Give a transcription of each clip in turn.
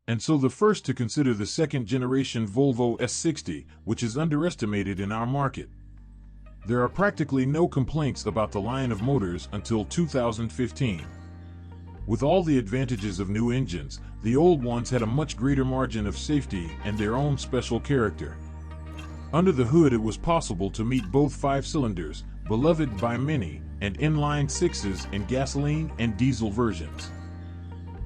And so the first to consider the second generation Volvo S60, which is underestimated in our market. There are practically no complaints about the line of motors until 2015. With all the advantages of new engines, the old ones had a much greater margin of safety and their own special character. Under the hood it was possible to meet both 5 cylinders, beloved by many, and inline 6s in gasoline and diesel versions.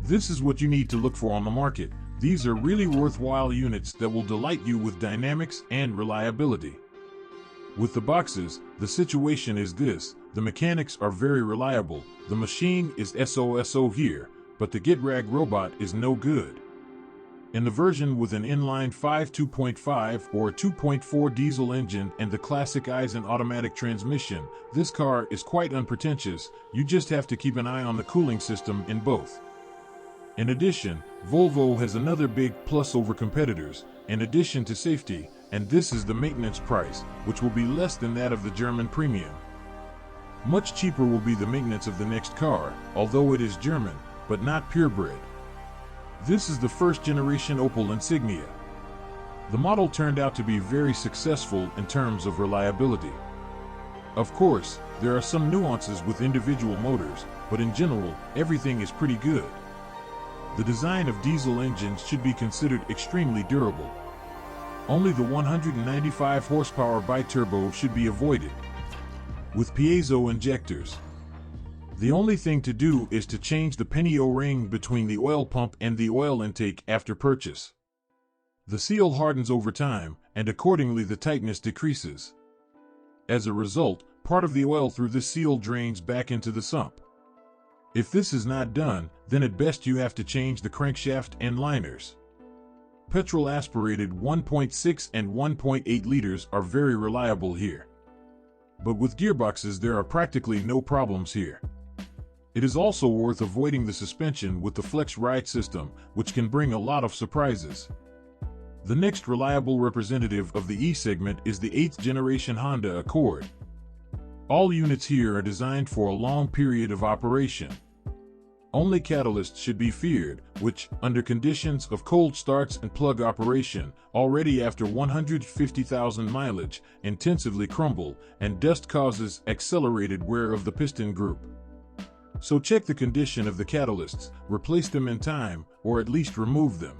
This is what you need to look for on the market. These are really worthwhile units that will delight you with dynamics and reliability. With the boxes, the situation is this: the mechanics are very reliable, the machine is SOSO here, but the GetRag robot is no good. In the version with an inline 5 2.5 or 2.4 diesel engine and the classic Eisen automatic transmission, this car is quite unpretentious. You just have to keep an eye on the cooling system in both. In addition, Volvo has another big plus over competitors, in addition to safety, and this is the maintenance price, which will be less than that of the German premium. Much cheaper will be the maintenance of the next car, although it is German, but not purebred. This is the first generation Opel Insignia. The model turned out to be very successful in terms of reliability. Of course, there are some nuances with individual motors, but in general, everything is pretty good. The design of diesel engines should be considered extremely durable. Only the 195 horsepower biturbo should be avoided, with piezo injectors. The only thing to do is to change the penny O-ring between the oil pump and the oil intake after purchase. The seal hardens over time, and accordingly the tightness decreases. As a result, part of the oil through this seal drains back into the sump. If this is not done, then at best you have to change the crankshaft and liners. Petrol aspirated 1.6 and 1.8 liters are very reliable here. But with gearboxes there are practically no problems here. It is also worth avoiding the suspension with the Flex Ride system, which can bring a lot of surprises. The next reliable representative of the E segment is the 8th generation Honda Accord. All units here are designed for a long period of operation. Only catalysts should be feared, which, under conditions of cold starts and plug operation, already after 150,000 mileage, intensively crumble, and dust causes accelerated wear of the piston group. So check the condition of the catalysts, replace them in time, or at least remove them.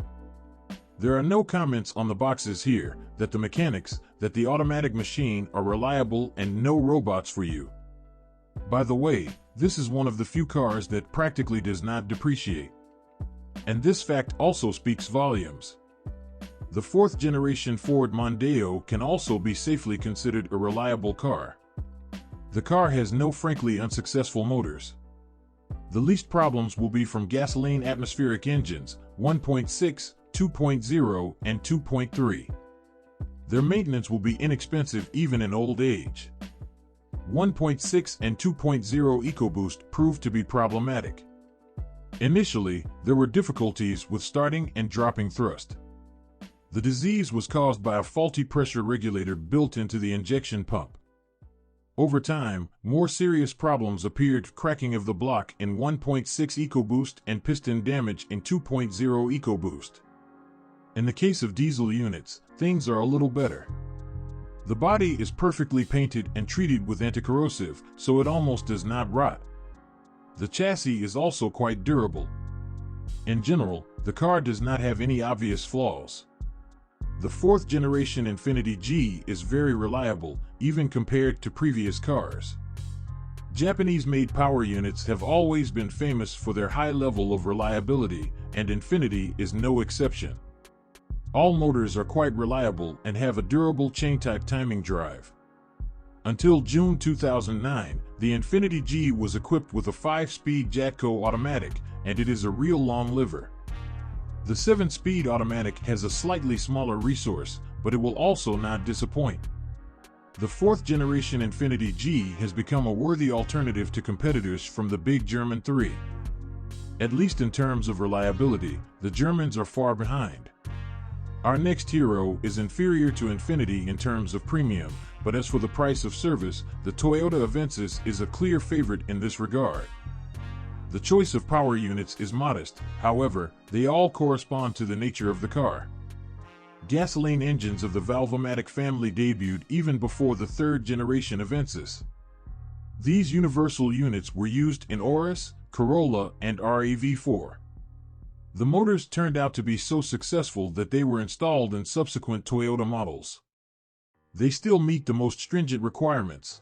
There are no comments on the boxes here, that the mechanics, that the automatic machine are reliable and no robots for you. By the way, this is one of the few cars that practically does not depreciate. And this fact also speaks volumes. The 4th generation Ford Mondeo can also be safely considered a reliable car. The car has no frankly unsuccessful motors. The least problems will be from gasoline atmospheric engines, 1.6, 2.0, and 2.3. Their maintenance will be inexpensive even in old age. 1.6 and 2.0 EcoBoost proved to be problematic. Initially, there were difficulties with starting and dropping thrust. The disease was caused by a faulty pressure regulator built into the injection pump. Over time, more serious problems appeared: cracking of the block in 1.6 EcoBoost and piston damage in 2.0 EcoBoost. In the case of diesel units, things are a little better. The body is perfectly painted and treated with anti-corrosive, so it almost does not rot. The chassis is also quite durable. In general, the car does not have any obvious flaws. The 4th generation Infiniti G is very reliable, even compared to previous cars. Japanese-made power units have always been famous for their high level of reliability, and Infiniti is no exception. All motors are quite reliable and have a durable chain-type timing drive. Until June 2009, the Infiniti G was equipped with a 5-speed Jatco automatic, and it is a real long liver. The 7-speed automatic has a slightly smaller resource, but it will also not disappoint. The 4th generation Infiniti G has become a worthy alternative to competitors from the big German 3. At least in terms of reliability, the Germans are far behind. Our next hero is inferior to Infiniti in terms of premium, but as for the price of service, the Toyota Avensis is a clear favorite in this regard. The choice of power units is modest, however, they all correspond to the nature of the car. Gasoline engines of the Valvomatic family debuted even before the third generation Avensis. These universal units were used in Auris, Corolla, and RAV4. The motors turned out to be so successful that they were installed in subsequent Toyota models. They still meet the most stringent requirements.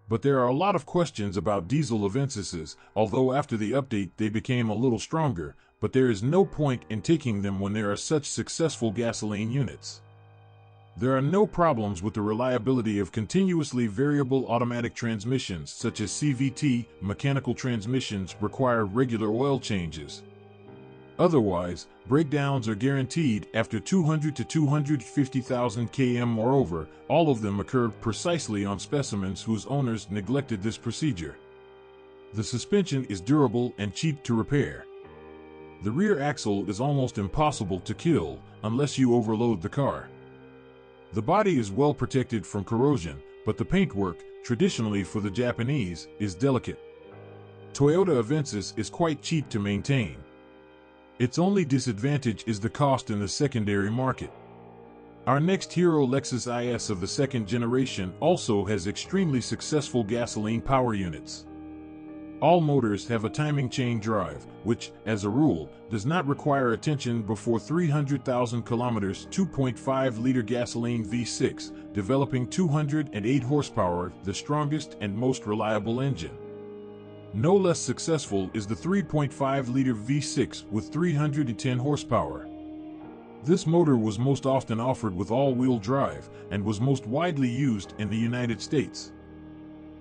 But there are a lot of questions about diesel Avensises, although after the update they became a little stronger, but there is no point in taking them when there are such successful gasoline units. There are no problems with the reliability of continuously variable automatic transmissions such as CVT. Mechanical transmissions require regular oil changes. Otherwise, breakdowns are guaranteed after 200 to 250,000 km. Moreover, all of them occurred precisely on specimens whose owners neglected this procedure. The suspension is durable and cheap to repair. The rear axle is almost impossible to kill unless you overload the car. The body is well protected from corrosion, but the paintwork, traditionally for the Japanese, is delicate. Toyota Avensis is quite cheap to maintain. Its only disadvantage is the cost in the secondary market. Our next hero, Lexus IS of the second generation, also has extremely successful gasoline power units. All motors have a timing chain drive, which, as a rule, does not require attention before 300,000 kilometers. 2.5-liter gasoline V6, developing 208 horsepower, the strongest and most reliable engine. No less successful is the 3.5-liter V6 with 310 horsepower. This motor was most often offered with all-wheel drive and was most widely used in the United States.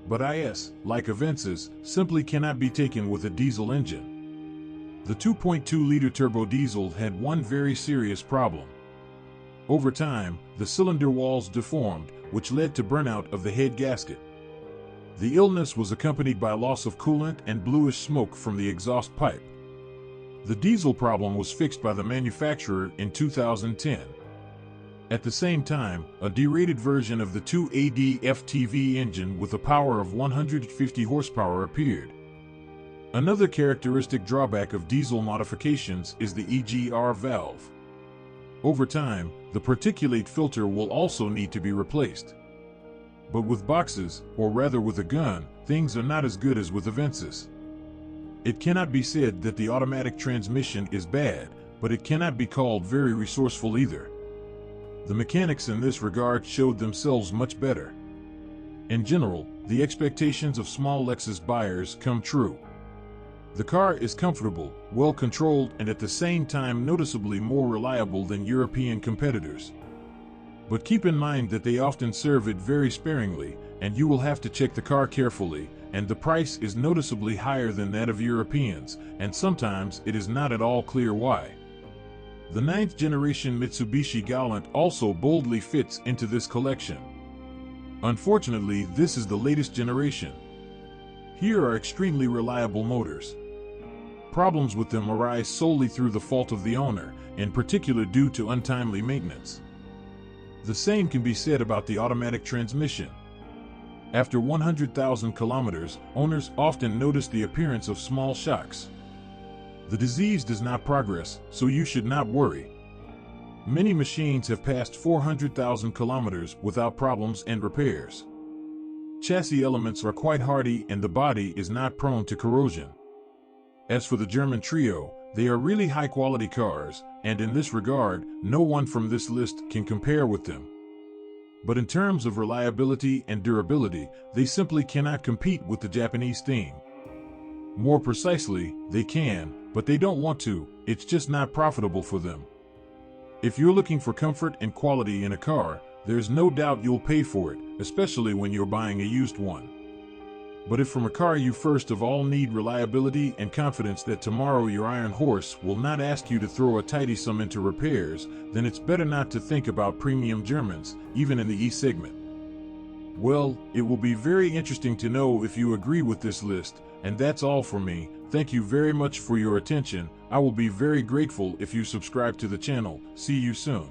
But IS, like Avensis, simply cannot be taken with a diesel engine. The 2.2-liter turbo diesel had one very serious problem. Over time, the cylinder walls deformed, which led to burnout of the head gasket. The illness was accompanied by loss of coolant and bluish smoke from the exhaust pipe. The diesel problem was fixed by the manufacturer in 2010. At the same time, a derated version of the 2AD FTV engine with a power of 150 horsepower appeared. Another characteristic drawback of diesel modifications is the EGR valve. Over time, the particulate filter will also need to be replaced. But with boxes, or rather with a gun, things are not as good as with Avensis. It cannot be said that the automatic transmission is bad, but it cannot be called very resourceful either. The mechanics in this regard showed themselves much better. In general, the expectations of small Lexus buyers come true. The car is comfortable, well controlled, and at the same time noticeably more reliable than European competitors. But keep in mind that they often serve it very sparingly, and you will have to check the car carefully, and the price is noticeably higher than that of Europeans, and sometimes it is not at all clear why. The 9th generation Mitsubishi Galant also boldly fits into this collection. Unfortunately, this is the latest generation. Here are extremely reliable motors. Problems with them arise solely through the fault of the owner, in particular due to untimely maintenance. The same can be said about the automatic transmission. After 100,000 kilometers, owners often notice the appearance of small shocks. The disease does not progress, so you should not worry. Many machines have passed 400,000 kilometers without problems and repairs. Chassis elements are quite hardy and the body is not prone to corrosion. As for the German trio, they are really high-quality cars, and in this regard, no one from this list can compare with them. But in terms of reliability and durability, they simply cannot compete with the Japanese theme. More precisely, they can, but they don't want to. It's just not profitable for them. If you're looking for comfort and quality in a car, there's no doubt you'll pay for it, especially when you're buying a used one. But if from a car you first of all need reliability and confidence that tomorrow your iron horse will not ask you to throw a tidy sum into repairs, then it's better not to think about premium Germans, even in the E segment. Well, it will be very interesting to know if you agree with this list, and that's all for me. Thank you very much for your attention. I will be very grateful if you subscribe to the channel. See you soon.